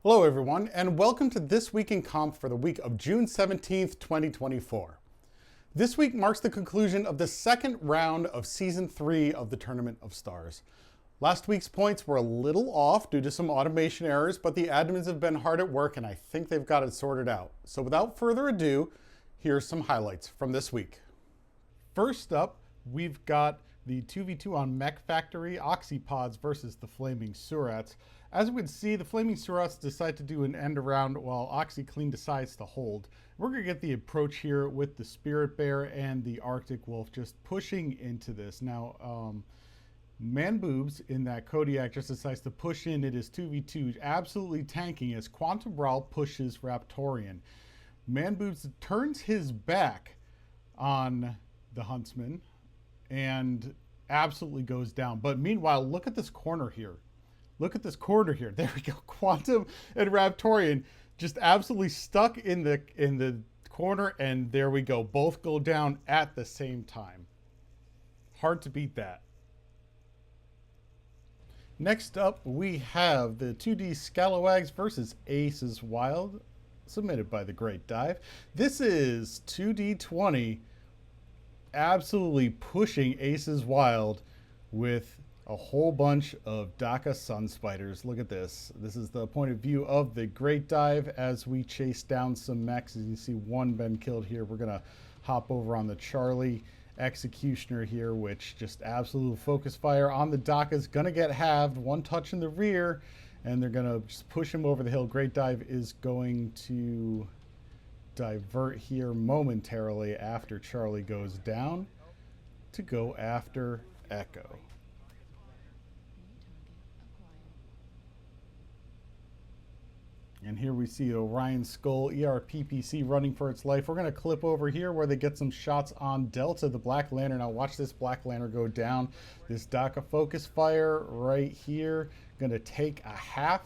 Hello everyone, and welcome to This Week in Comp for the week of June 17th, 2024. This week marks the conclusion of the second round of Season 3 of the Tournament of Stars. Last week's points were a little off due to some automation errors, but the admins have been hard at work and I think they've got it sorted out. So without further ado, here's some highlights from this week. First up, we've got the 2v2 on Mech Factory Oxypods versus the Flaming Surats. As we can see, the Flaming Surats decide to do an end around while OxyClean decides to hold. We're going to get the approach here with the Spirit Bear and the Arctic Wolf just pushing into this. Now, Man Boobs in that Kodiak just decides to push in. It is 2v2, absolutely tanking as Quantum Brawl pushes Raptorian. Man Boobs turns his back on the Huntsman and absolutely goes down. But meanwhile, look at this corner here. Look at this corner here. There we go. Quantum and Raptorian just absolutely stuck in the corner, and there we go. Both go down at the same time. Hard to beat that. Next up, we have the 2D Scalawags versus Aces Wild, submitted by the Great Dive. This is 2D20 absolutely pushing Aces Wild with a whole bunch of Daka Sun Spiders. Look at this. This is the point of view of the Great Dive as we chase down some mechs. As you see, one been killed here. We're going to hop over on the Charlie Executioner here, which just absolute focus fire on the Daka's going to get halved. One touch in the rear, and they're going to just push him over the hill. Great Dive is going to divert here momentarily after Charlie goes down to go after Echo. And here we see Orion Skull ERPPC running for its life. We're going to clip over here where they get some shots on Delta, the Black Lantern. Now watch this Black Lantern go down. This Daka focus fire right here. Going to take a half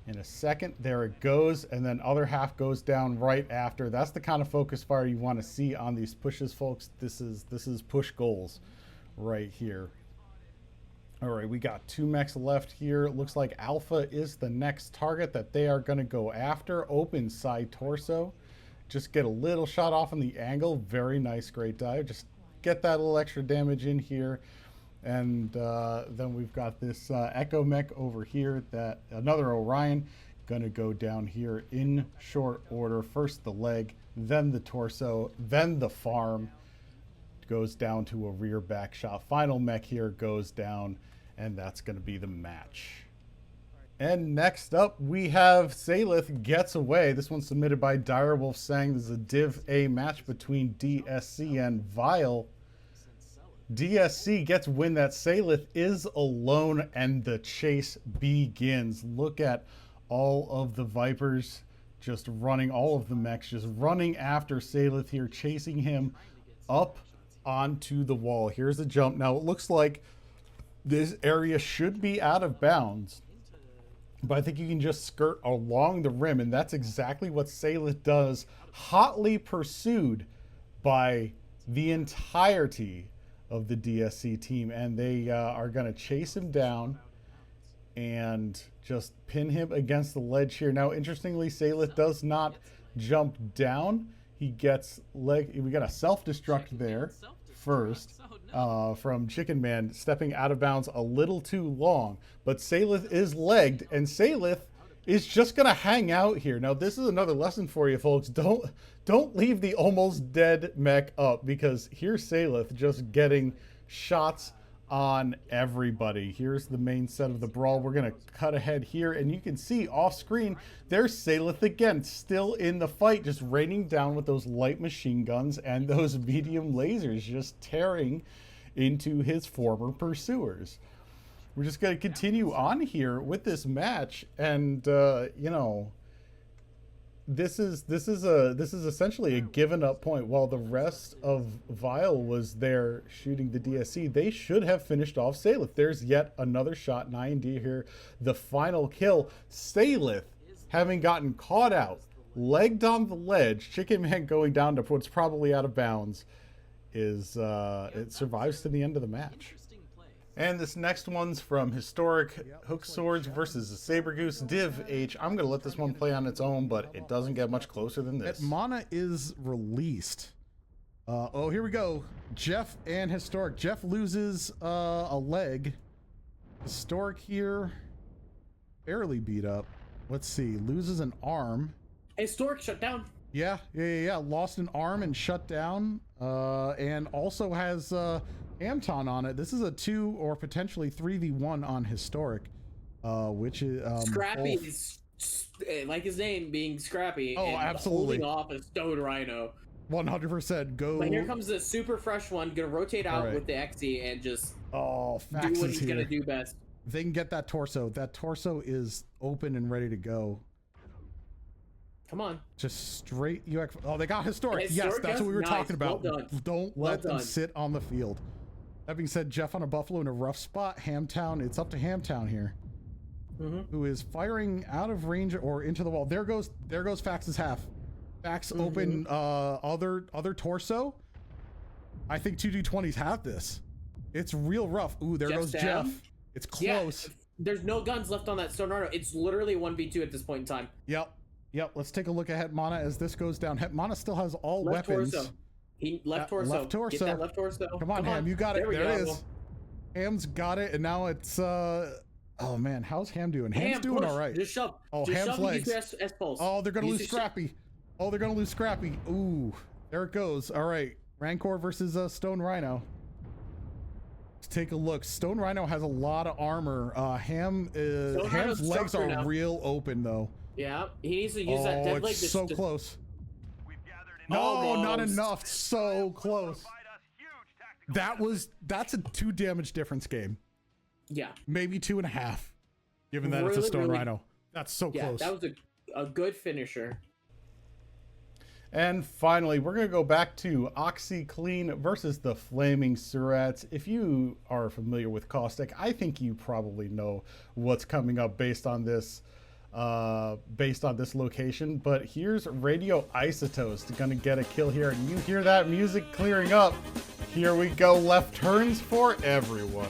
in a second. There it goes. And then other half goes down right after. That's the kind of focus fire you want to see on these pushes, folks. This is push goals right here. All right, we got two mechs left here. It looks like Alpha is the next target that they are going to go after. Open side torso. Just get a little shot off on the angle. Very nice, Great Dive. Just get that little extra damage in here. And then we've got this Echo mech over here. That another Orion going to go down here in short order. First the leg, then the torso, then the farm. Goes down to a rear back shot. Final mech here goes down, and that's going to be the match. And next up, we have Salith Gets Away. This one's submitted by Direwolf saying this is a Div A match between DSC and Vile. DSC gets win that Salith is alone, and the chase begins. Look at all of the Vipers just running, all of the mechs just running after Salith here, chasing him up onto the wall. Here's the jump. Now it looks like this area should be out of bounds, but I think you can just skirt along the rim, and that's exactly what Salith does, hotly pursued by the entirety of the DSC team, and they are going to chase him down and just pin him against the ledge here. Now interestingly, Salith does not jump down. He gets we got a self-destruct there first from Chicken Man stepping out of bounds a little too long. But Salith is legged, and Salith is just going to hang out here. Now, this is another lesson for you, folks. Don't leave the almost dead mech up, because here's Salith just getting shots on everybody. Here's the main set of the brawl. We're going to cut ahead here, and you can see off screen there's Salith again, still in the fight, just raining down with those light machine guns and those medium lasers, just tearing into his former pursuers. We're just going to continue on here with this match, and you know, this is essentially a given up point. While the rest of Vile was there shooting the DSC, they should have finished off Salith. There's yet another shot, 9D here, the final kill. Salith, having gotten caught out, legged on the ledge, Chicken Man going down to what's probably out of bounds, is it survives to the end of the match. And this next one's from Historic Hook Swords versus the Saber Goose Div H. I'm going to let this one play on its own, but it doesn't get much closer than this. Mana is released. Oh, here we go. Jeff and Historic. Jeff loses a leg. Historic here, barely beat up. Let's see, loses an arm. Historic shut down. Yeah. Lost an arm and shut down. And also has Amton on it. This is a 2 or potentially 3v1 on Historic, which is Scrappy is like his name being Scrappy. Oh, and absolutely. Holding off a Stone Rhino. 100% go. But here comes the super fresh one, gonna rotate out with the XE and just do what he's gonna do best. They can get that torso. That torso is open and ready to go. Come on. Just straight UX. Oh, they got Historic. Historic, yes, that's what we were talking about. Well done. Don't let them sit on the field. That being said, Jeff on a Buffalo in a rough spot. Hamtown, it's up to Hamtown here. Who is firing out of range or into the wall. There goes Fax's half. Fax open other torso. I think 2D20s have this. It's real rough. Ooh, there goes Jeff. It's close. Yeah, there's no guns left on that Stone Rhino. It's literally 1v2 at this point in time. Yep. Let's take a look at Hetmana as this goes down. Hetmana still has all left weapons. Torso. Left torso. Left torso. Get that left torso. Come on, Ham. You got it. There it is. Ham's got it, and now it's oh man, how's Ham doing? Ham's doing all right. Just shove. Oh, just Ham's shove legs. S-pulse. Oh, they're gonna lose Scrappy. Oh, they're gonna lose Scrappy. Ooh, there it goes. All right, Rancor versus Stone Rhino. Let's take a look. Stone Rhino has a lot of armor. Ham's legs are real open though. Yeah, he needs to use that dead leg. It's so close. No, not enough. So close. That's a 2 damage difference game. Yeah. Maybe 2.5. Given that it's a Stone Rhino. That's so close. Yeah, that was a good finisher. And finally, we're going to go back to OxyClean versus the Flaming Surats. If you are familiar with Caustic, I think you probably know what's coming up based on this location. But here's Radio Isotoast going to get a kill here. And you hear that music clearing up. Here we go. Left turns for everyone.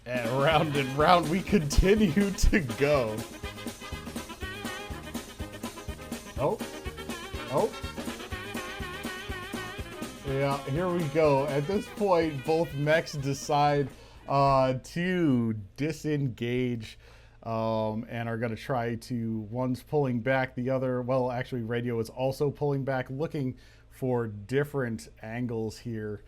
And round we continue to go. Oh. Yeah, here we go. At this point, both mechs decide to disengage and are going to try to, one's pulling back, the other, well, actually Radio is also pulling back, looking for different angles here.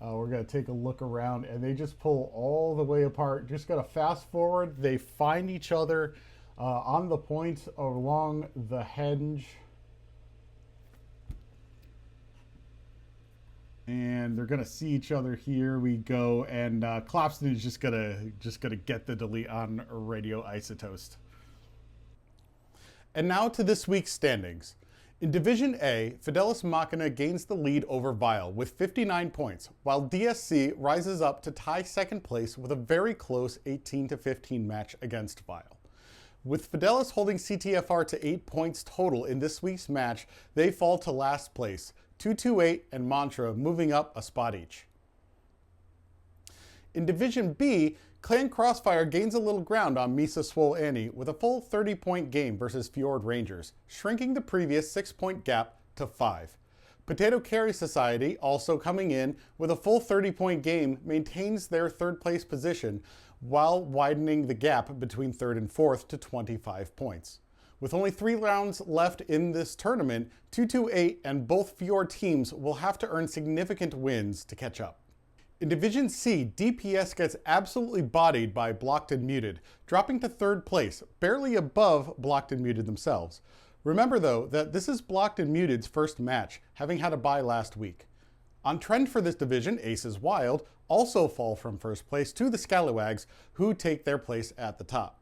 We're going to take a look around, and they just pull all the way apart. Just got to fast forward. They find each other on the point along the henge. And they're going to see each other. Here we go. And Klopston is just gonna get the delete on Radio Isotoast. And now to this week's standings. In Division A, Fidelis Machina gains the lead over Vile with 59 points, while DSC rises up to tie second place with a very close 18-15 match against Vile. With Fidelis holding CTFR to 8 points total in this week's match, they fall to last place, 228 and Mantra moving up a spot each. In Division B, Clan Crossfire gains a little ground on Misa Swole Annie with a full 30-point game versus Fjord Rangers, shrinking the previous 6-point gap to 5. Potato Carry Society, also coming in with a full 30-point game, maintains their third-place position while widening the gap between 3rd and 4th to 25 points. With only 3 rounds left in this tournament, 228 and both Fjord teams will have to earn significant wins to catch up. In Division C, DPS gets absolutely bodied by Blocked and Muted, dropping to 3rd place, barely above Blocked and Muted themselves. Remember though, that this is Blocked and Muted's first match, having had a bye last week. On trend for this division, Aces Wild also fall from 1st place to the Scalawags, who take their place at the top.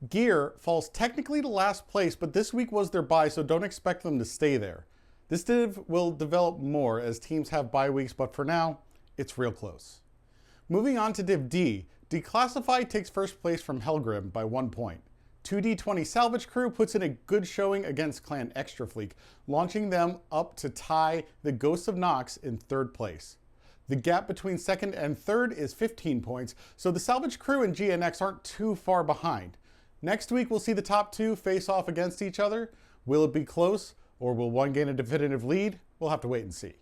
Gear falls technically to last place, but this week was their bye, so don't expect them to stay there. This div will develop more as teams have bye weeks, but for now, it's real close. Moving on to Div D, Declassified takes 1st place from Helgrim by 1 point. 2D20 Salvage Crew puts in a good showing against Clan Extra Fleek, launching them up to tie the Ghosts of Nox in 3rd place. The gap between 2nd and 3rd is 15 points, so the Salvage Crew and GNX aren't too far behind. Next week we'll see the top 2 face off against each other. Will it be close, or will one gain a definitive lead? We'll have to wait and see.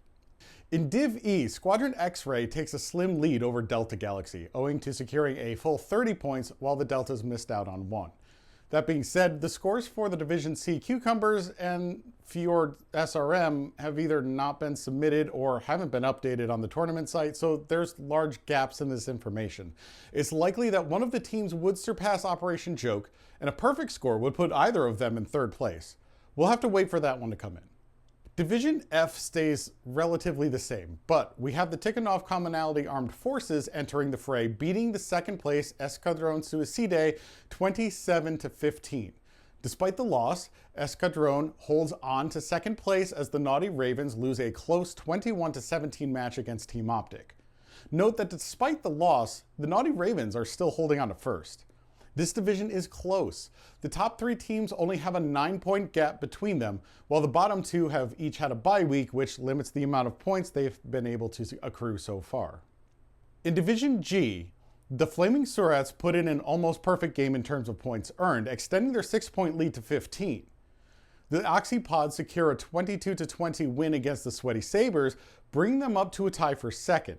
In Div E, Squadron X-Ray takes a slim lead over Delta Galaxy, owing to securing a full 30 points while the Deltas missed out on 1. That being said, the scores for the Division C Cucumbers and Fjord SRM have either not been submitted or haven't been updated on the tournament site, so there's large gaps in this information. It's likely that one of the teams would surpass Operation Joke, and a perfect score would put either of them in 3rd place. We'll have to wait for that one to come in. Division F stays relatively the same, but we have the Tikhonov Commonalty Armed Forces entering the fray, beating the 2nd place Escadron Suicide 27-15. Despite the loss, Escadron holds on to 2nd place as the Naughty Ravens lose a close 21-17 match against Team Optic. Note that despite the loss, the Naughty Ravens are still holding on to 1st. This division is close. The top 3 teams only have a 9-point gap between them, while the bottom 2 have each had a bye week, which limits the amount of points they've been able to accrue so far. In Division G, the Flaming Surats put in an almost perfect game in terms of points earned, extending their 6-point lead to 15. The Oxypods secure a 22-20 win against the Sweaty Sabres, bringing them up to a tie for 2nd.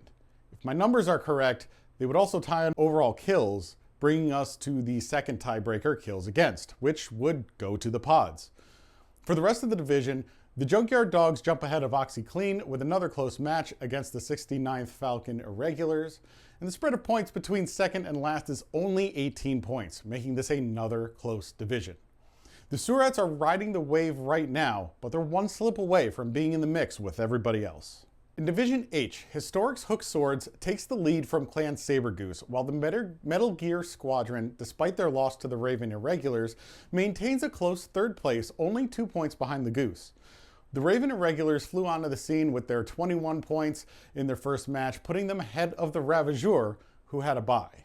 If my numbers are correct, they would also tie on overall kills, bringing us to the 2nd tiebreaker, kills against, which would go to the pods. For the rest of the division, the Junkyard Dogs jump ahead of OxyClean with another close match against the 69th Falcon Irregulars, and the spread of points between 2nd and last is only 18 points, making this another close division. The Surats are riding the wave right now, but they're one slip away from being in the mix with everybody else. In Division H, Historic's Hook Swords takes the lead from Clan Sabergoose, while the Metal Gear Squadron, despite their loss to the Raven Irregulars, maintains a close 3rd place, only 2 points behind the Goose. The Raven Irregulars flew onto the scene with their 21 points in their first match, putting them ahead of the Ravageur, who had a bye.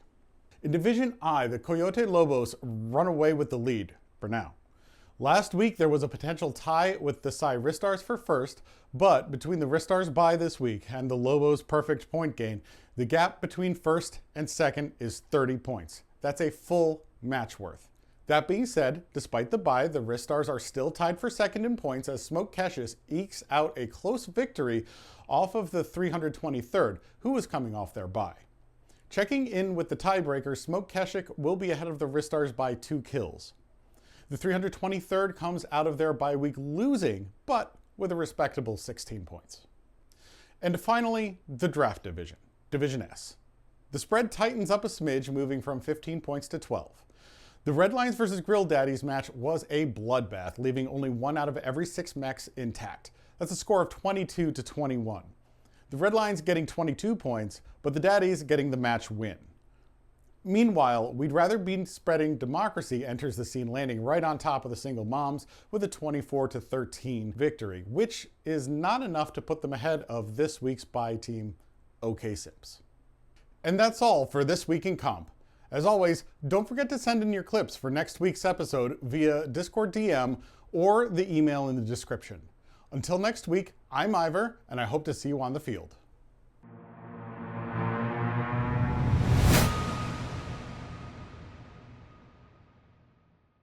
In Division I, the Coyote Lobos run away with the lead, for now. Last week, there was a potential tie with the Psy Ristars for 1st, but between the Ristars bye this week and the Lobos' perfect point gain, the gap between 1st and 2nd is 30 points. That's a full match worth. That being said, despite the bye, the Ristars are still tied for 2nd in points as Smoke Cassius ekes out a close victory off of the 323rd, who was coming off their bye. Checking in with the tiebreaker, Smoke Cassius will be ahead of the Ristars by 2 kills. The 323rd comes out of their bye week losing, but with a respectable 16 points. And finally, the Draft Division, Division S. The spread tightens up a smidge, moving from 15 points to 12. The Red Lions vs. Grill Daddies match was a bloodbath, leaving only 1 out of every 6 mechs intact. That's a score of 22-21. The Red Lions getting 22 points, but the Daddies getting the match win. Meanwhile, We'd Rather Be Spreading Democracy enters the scene, landing right on top of the Single Moms with a 24-13 victory, which is not enough to put them ahead of this week's bye team, OK Sips. And that's all for this week in Comp. As always, don't forget to send in your clips for next week's episode via Discord DM or the email in the description. Until next week, I'm Ivor, and I hope to see you on the field.